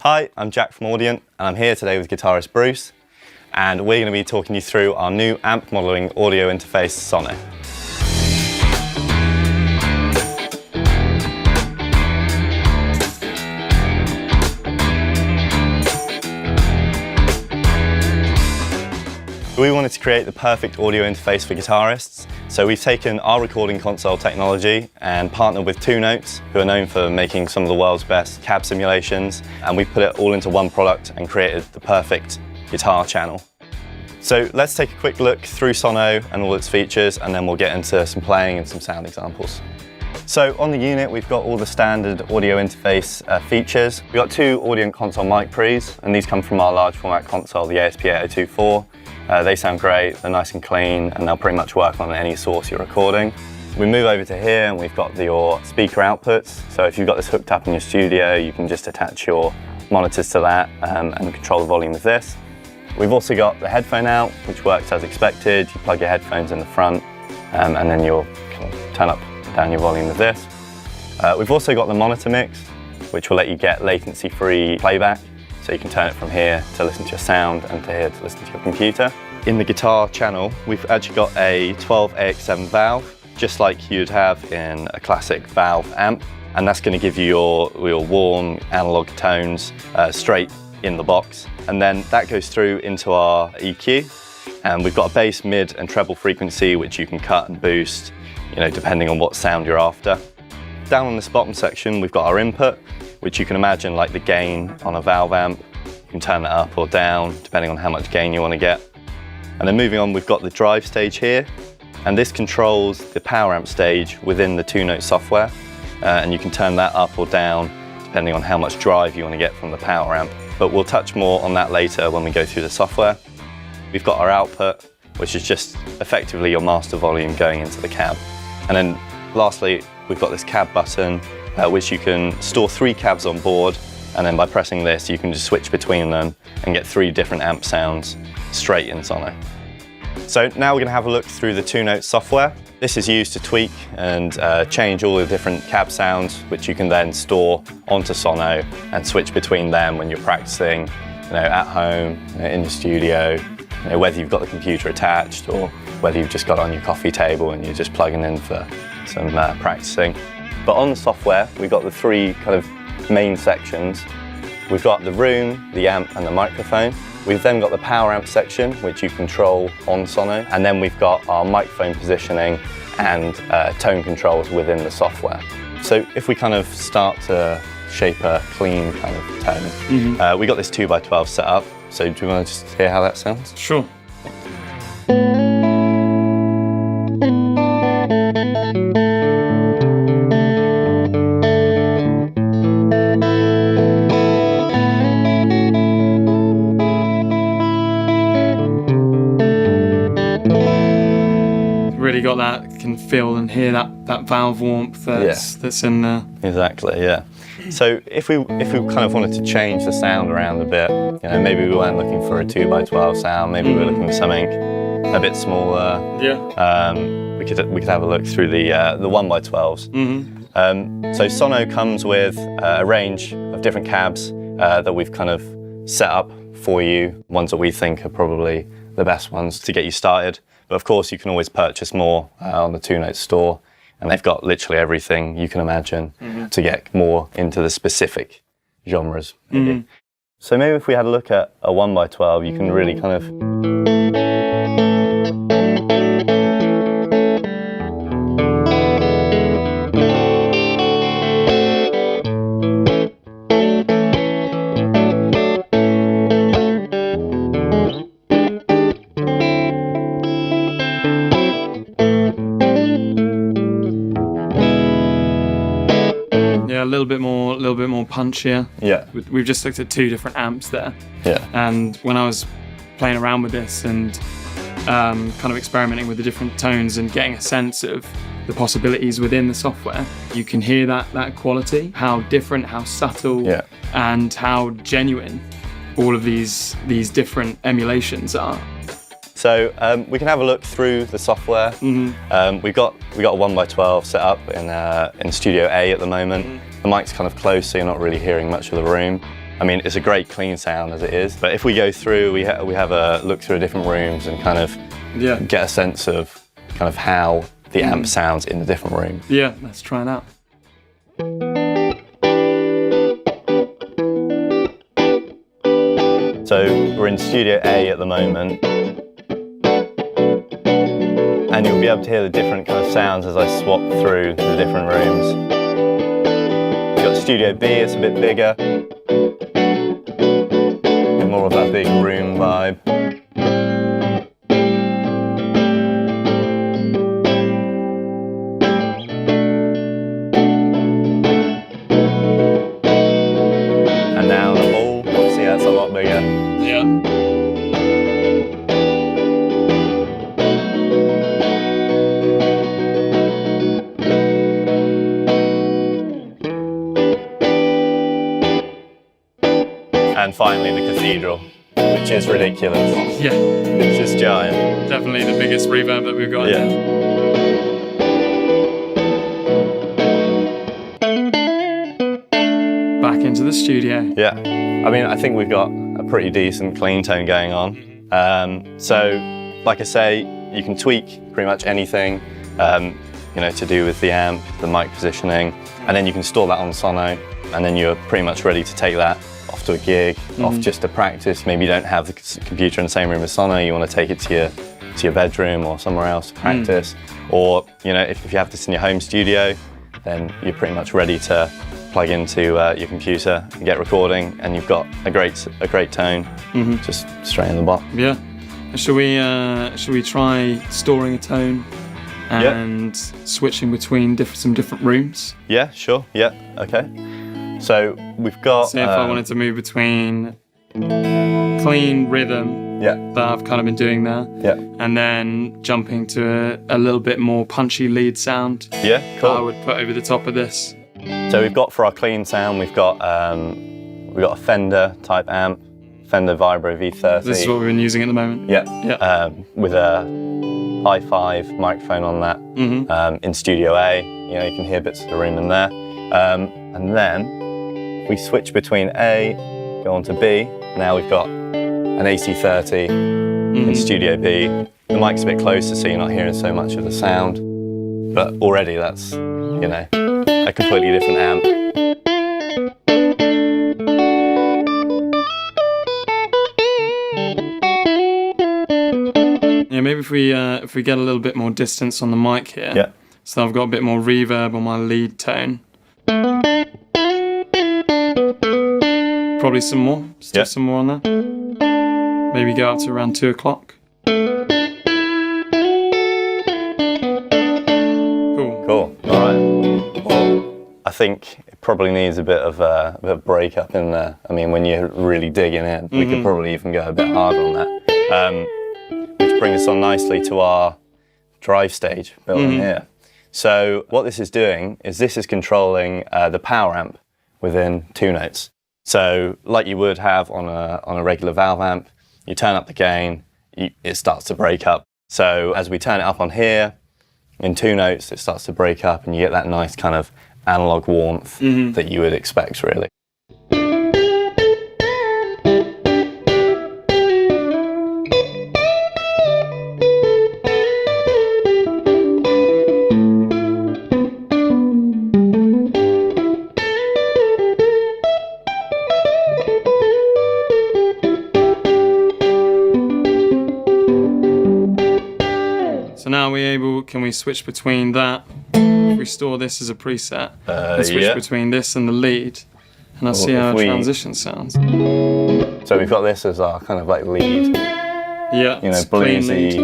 Hi, I'm Jack from Audient, and I'm here today with guitarist Bruce, and we're going to be talking you through our new amp modelling audio interface, Sono. We wanted to create the perfect audio interface for guitarists, so we've taken our recording console technology and partnered with Two Notes, who are known for making some of the world's best cab simulations, and we've put it all into one product and created the perfect guitar channel. So let's take a quick look through Sono and all its features, and then we'll get into some playing and some sound examples. So on the unit, we've got all the standard audio interface features. We've got two Audient console mic pre's, and these come from our large format console, the ASP8024. They sound great, they're nice and clean, and they'll pretty much work on any source you're recording. We move over to here and we've got your speaker outputs. So if you've got this hooked up in your studio, you can just attach your monitors to that and control the volume with this. We've also got the headphone out, which works as expected. You plug your headphones in the front and then you'll turn up and down your volume with this. We've also got the monitor mix, which will let you get latency-free playback. So you can turn it from here to listen to your sound and to here to listen to your computer. In the guitar channel, we've actually got a 12AX7 valve, just like you'd have in a classic valve amp. And that's going to give you your warm analog tones straight in the box. And then that goes through into our EQ. And we've got a bass, mid and treble frequency, which you can cut and boost, depending on what sound you're after. Down on this bottom section, we've got our input, which you can imagine like the gain on a valve amp. You can turn that up or down, depending on how much gain you want to get. And then moving on, we've got the drive stage here, and this controls the power amp stage within the Two Notes software, and you can turn that up or down, depending on how much drive you want to get from the power amp. But we'll touch more on that later when we go through the software. We've got our output, which is just effectively your master volume going into the cab. And then lastly, we've got this cab button, which you can store 3 cabs on board, and then by pressing this you can just switch between them and get 3 different amp sounds straight in Sono. So now we're going to have a look through the Two Notes software. This is used to tweak and change all the different cab sounds, which you can then store onto Sono and switch between them when you're practicing, at home, in the studio, whether you've got the computer attached or whether you've just got it on your coffee table and you're just plugging in for some practicing. But on the software, we've got the 3 kind of main sections. We've got the room, the amp and the microphone. We've then got the power amp section, which you control on Sono. And then we've got our microphone positioning and tone controls within the software. So if we kind of start to shape a clean kind of tone, we got this 2x12 set up. So do you want to just hear how that sounds? Sure. Really got that, can feel and hear that valve warmth that's in there. Exactly, yeah. So if we kind of wanted to change the sound around a bit, maybe we weren't looking for a 2x12 sound, maybe we were looking for something a bit smaller. Yeah. We could have a look through the 1x12s. So Sono comes with a range of different cabs that we've kind of set up for you, ones that we think are probably the best ones to get you started. But of course, you can always purchase more on the Two Notes store, and they've got literally everything you can imagine to get more into the specific genres. So maybe if we had a look at a 1x12, you can really kind of... Yeah, a little bit more punchier. Yeah. We've just looked at 2 different amps there. Yeah. And when I was playing around with this and kind of experimenting with the different tones and getting a sense of the possibilities within the software, you can hear that quality, how different, how subtle, and how genuine all of these different emulations are. So we can have a look through the software. We've got a 1x12 set up in Studio A at the moment. The mic's kind of close, so you're not really hearing much of the room. I mean, it's a great clean sound as it is, but if we go through, we have a look through the different rooms and kind of get a sense of kind of how the amp sounds in the different rooms. Yeah, let's try it out. So we're in Studio A at the moment, and you'll be able to hear the different kind of sounds as I swap through the different rooms. You've got Studio B, it's a bit bigger, more of that big room vibe. And now the hall, obviously that's a lot bigger. Yeah. And finally the cathedral, which is ridiculous. Yeah. It's just giant. Definitely the biggest reverb that we've got. Yeah. Back into the studio. Yeah. I mean, I think we've got a pretty decent clean tone going on. So, like I say, you can tweak pretty much anything, you know, to do with the amp, the mic positioning, and then you can store that on Sono, and then you're pretty much ready to take that off to a gig, off just to practice. Maybe you don't have the computer in the same room as Sono, you want to take it to your bedroom or somewhere else to practice. Or, you know, if you have this in your home studio, then you're pretty much ready to plug into your computer and get recording, and you've got a great tone, just straight in the box. Yeah. Should we try storing a tone and switching between some different rooms? Yeah, sure. Yeah, okay. So we've got. Say if I wanted to move between clean rhythm that I've kind of been doing there, and then jumping to a little bit more punchy lead sound. Yeah, cool. I would put over the top of this. So we've got, for our clean sound, we've got a Fender type amp, Fender Vibro V30. This is what we've been using at the moment. Yeah. With a i5 microphone on that. In Studio A, you know, you can hear bits of the room in there. And then if we switch between A, go on to B, now we've got an AC30 in Studio B. The mic's a bit closer, so you're not hearing so much of the sound. But already that's, you know, a completely different amp. Yeah, maybe if we get a little bit more distance on the mic here. Yeah. So I've got a bit more reverb on my lead tone. Probably some more. Still some more on there. Maybe go up to around 2 o'clock. Cool. All right. Well, I think it probably needs a bit of a break up in there. I mean, when you're really digging in, we could probably even go a bit harder on that. Which brings us on nicely to our drive stage built in here. So what this is doing is this is controlling the power amp within Two Notes. So like you would have on a regular valve amp, you turn up the gain, it starts to break up. So as we turn it up on here, in Two Notes, it starts to break up and you get that nice kind of analog warmth that you would expect, really. So now can we switch between that? If we store this as a preset, and switch between this and the lead, and I'll see how our transition sounds. So we've got this as our kind of like lead. Yeah, you know, bluesy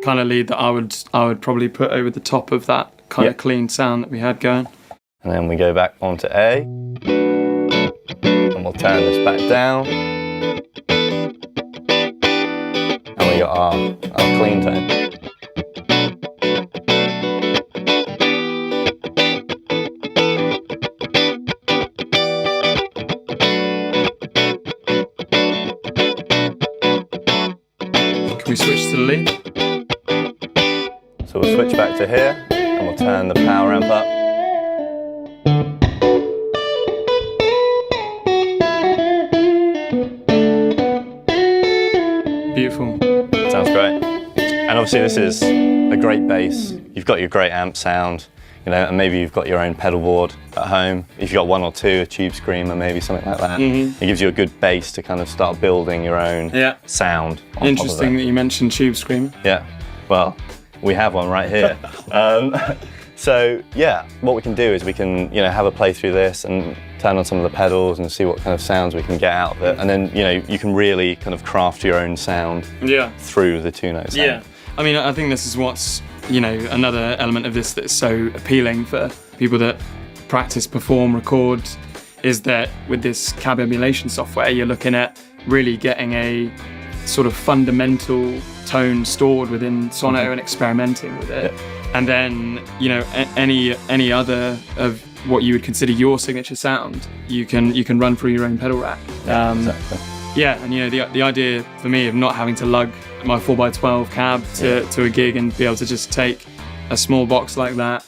kind of lead that I would probably put over the top of that kind of clean sound that we had going. And then we go back onto A, and we'll turn this back down. And we got our clean tone. Can we switch to the lead? So we'll switch back to here, and we'll turn the power amp up. obviously this is a great bass. You've got your great amp sound, you know, and maybe you've got your own pedal board at home. If you've got one or two, a tube screamer, maybe something like that. It gives you a good base to kind of start building your own sound. Interesting that you mentioned tube screamer. Yeah, well, we have one right here. So yeah, what we can do is we can, you know, have a play through this and turn on some of the pedals and see what kind of sounds we can get out of it. And then, you know, you can really kind of craft your own sound through the Two Notes. Yeah, I mean, I think this is what's, you know, another element of this that's so appealing for people that practice, perform, record, is that with this cab emulation software, you're looking at really getting a sort of fundamental tone stored within Sono and experimenting with it. And then, you know, any other of what you would consider your signature sound, you can run through your own pedal rack. Exactly. Yeah, and you know, the idea for me of not having to lug my 4x12 cab to a gig and be able to just take a small box like that,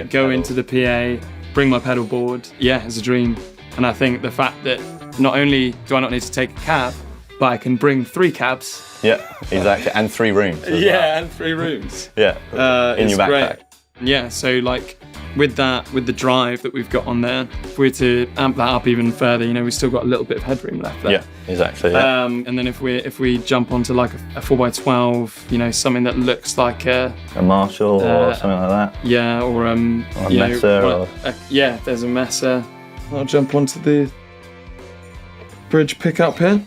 go into the PA, bring my pedal board, is a dream. And I think the fact that not only do I not need to take a cab, but I can bring 3 cabs. Yeah, exactly, and 3 rooms. And 3 rooms. In your backpack. Great. Yeah, so like with the drive that we've got on there, if we were to amp that up even further, you know, we've still got a little bit of headroom left there. Yeah, exactly. Yeah. And then if we jump onto like a 4x12, you know, something that looks like a Marshall or something like that. Yeah, or a Messer. There's a Messer. I'll jump onto the bridge pickup here.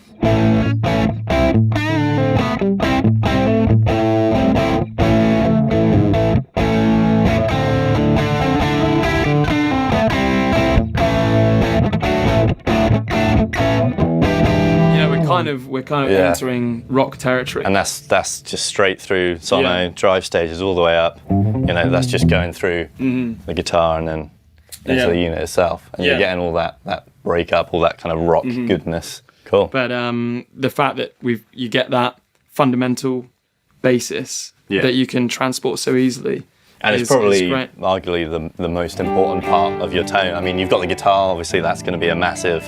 We're kind of entering rock territory, and that's just straight through Sono drive stages all the way up. You know, that's just going through the guitar and then into the unit itself, and you're getting all that break up, all that kind of rock goodness. Cool. But the fact that you get that fundamental basis that you can transport so easily. And it's probably arguably the most important part of your tone. I mean, you've got the guitar, obviously that's going to be a massive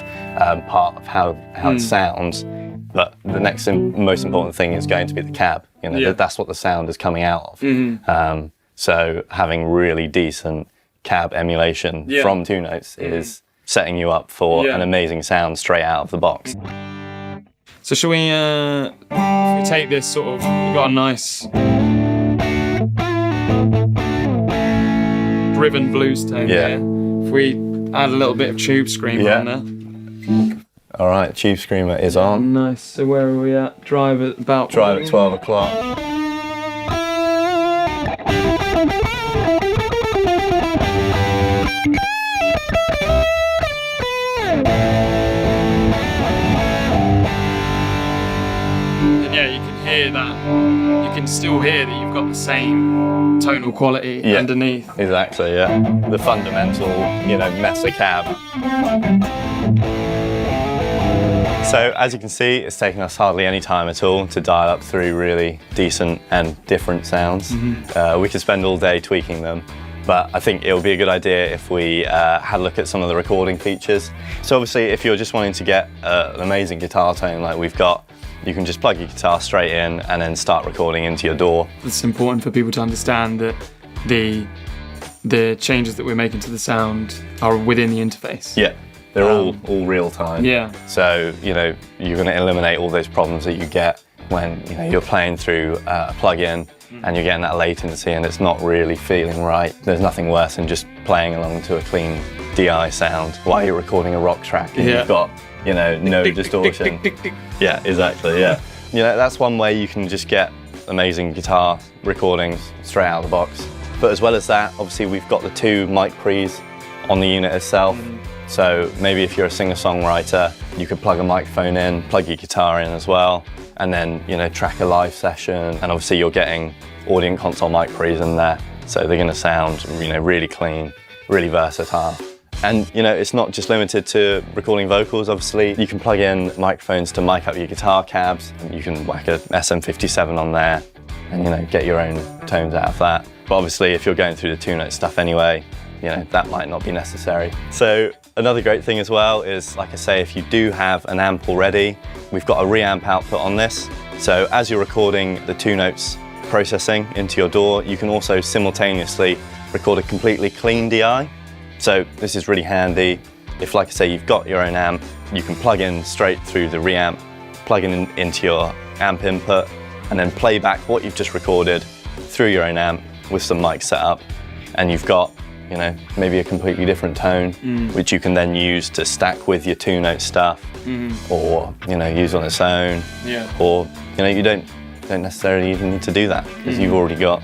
part of how it sounds, but the next most important thing is going to be the cab. You know, that's what the sound is coming out of. So having really decent cab emulation from Two Notes is setting you up for an amazing sound straight out of the box. So shall we take this sort of, we've got a nice driven blues tone here. If we add a little bit of tube screamer on there. All right, tube screamer is on. Nice. So where are we at? Drive at 12 o'clock. You can hear that. You can still hear that you've got the same tonal quality underneath. Exactly, the fundamental, you know, Messer cab. So as you can see, it's taken us hardly any time at all to dial up through really decent and different sounds. We could spend all day tweaking them, but I think it would be a good idea if we had a look at some of the recording features. So obviously, if you're just wanting to get an amazing guitar tone like we've got, you can just plug your guitar straight in and then start recording into your DAW. It's important for people to understand that the changes that we're making to the sound are within the interface. Yeah, they're all real time. Yeah. So, you know, you're going to eliminate all those problems that you get when, you know, you're playing through a plug-in and you're getting that latency and it's not really feeling right. There's nothing worse than just playing along to a clean DI sound while you're recording a rock track and you've got, you know, no distortion. Yeah, exactly, You know, that's one way you can just get amazing guitar recordings straight out of the box. But as well as that, obviously we've got the 2 mic pre's on the unit itself. So maybe if you're a singer-songwriter, you could plug a microphone in, plug your guitar in as well, and then, you know, track a live session. And obviously you're getting Audient console mic pre's in there. So they're gonna sound, you know, really clean, really versatile. And, you know, it's not just limited to recording vocals, obviously. You can plug in microphones to mic up your guitar cabs. You can whack a SM57 on there and, you know, get your own tones out of that. But obviously, if you're going through the Two Notes stuff anyway, you know, that might not be necessary. So another great thing as well is, like I say, if you do have an amp already, we've got a reamp output on this. So as you're recording the Two Notes processing into your DAW, you can also simultaneously record a completely clean DI. So this is really handy. If, like I say, you've got your own amp, you can plug in straight through the reamp, plug into your amp input, and then play back what you've just recorded through your own amp with some mics set up, and you've got, you know, maybe a completely different tone, which you can then use to stack with your Two Note stuff, or, you know, use on its own, or, you know, you don't necessarily even need to do that because you've already got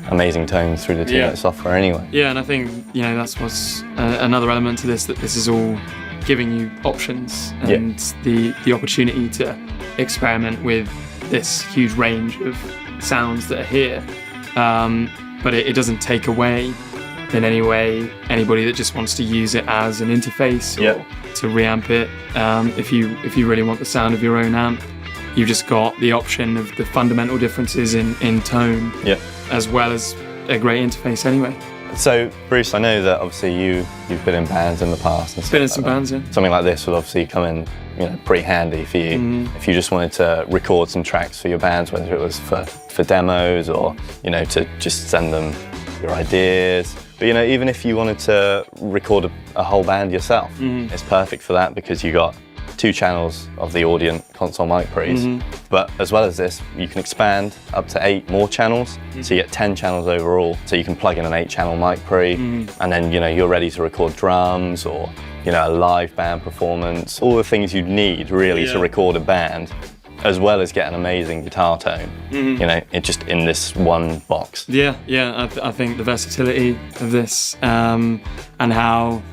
amazing tones through the Two Note software anyway. Yeah, and I think, you know, that's what's another element to this, that this is all giving you options and the opportunity to experiment with this huge range of sounds that are here. But it doesn't take away in any way anybody that just wants to use it as an interface or to reamp it. If you really want the sound of your own amp, you've just got the option of the fundamental differences in tone, as well as a great interface anyway. So, Bruce, I know that obviously you've been in bands in the past. And been in some bands, yeah. Something like this would obviously come in, you know, pretty handy for you if you just wanted to record some tracks for your bands, whether it was for demos or, you know, to just send them your ideas. But, you know, even if you wanted to record a whole band yourself, it's perfect for that because you got 2 channels of the Audient console mic pre's. But as well as this, you can expand up to 8 more channels, so you get 10 channels overall. So you can plug in an 8-channel mic pre, and then, you know, you're ready to record drums or, you know, a live band performance, all the things you'd need really to record a band, as well as get an amazing guitar tone, you know, just in this one box. I think the versatility of this and how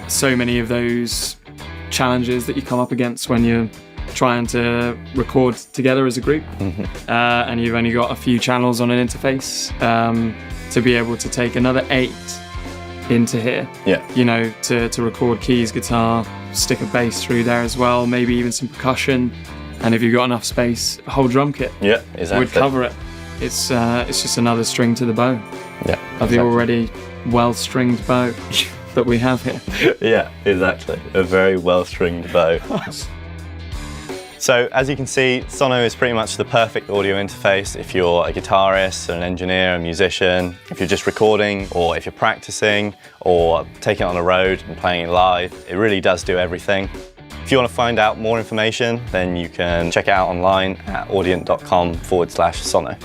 so many of those challenges that you come up against when you're trying to record together as a group, and you've only got a few channels on an interface, to be able to take another 8 into here, you know, to record keys, guitar, stick a bass through there as well, maybe even some percussion, and if you've got enough space, a whole drum kit would cover it. It's just another string to the bow of the already well-stringed bow that we have here. Yeah, exactly. A very well-stringed bow. So, as you can see, Sono is pretty much the perfect audio interface if you're a guitarist, an engineer, a musician, if you're just recording, or if you're practicing, or taking it on the road and playing it live. It really does do everything. If you want to find out more information, then you can check it out online at audient.com/Sono.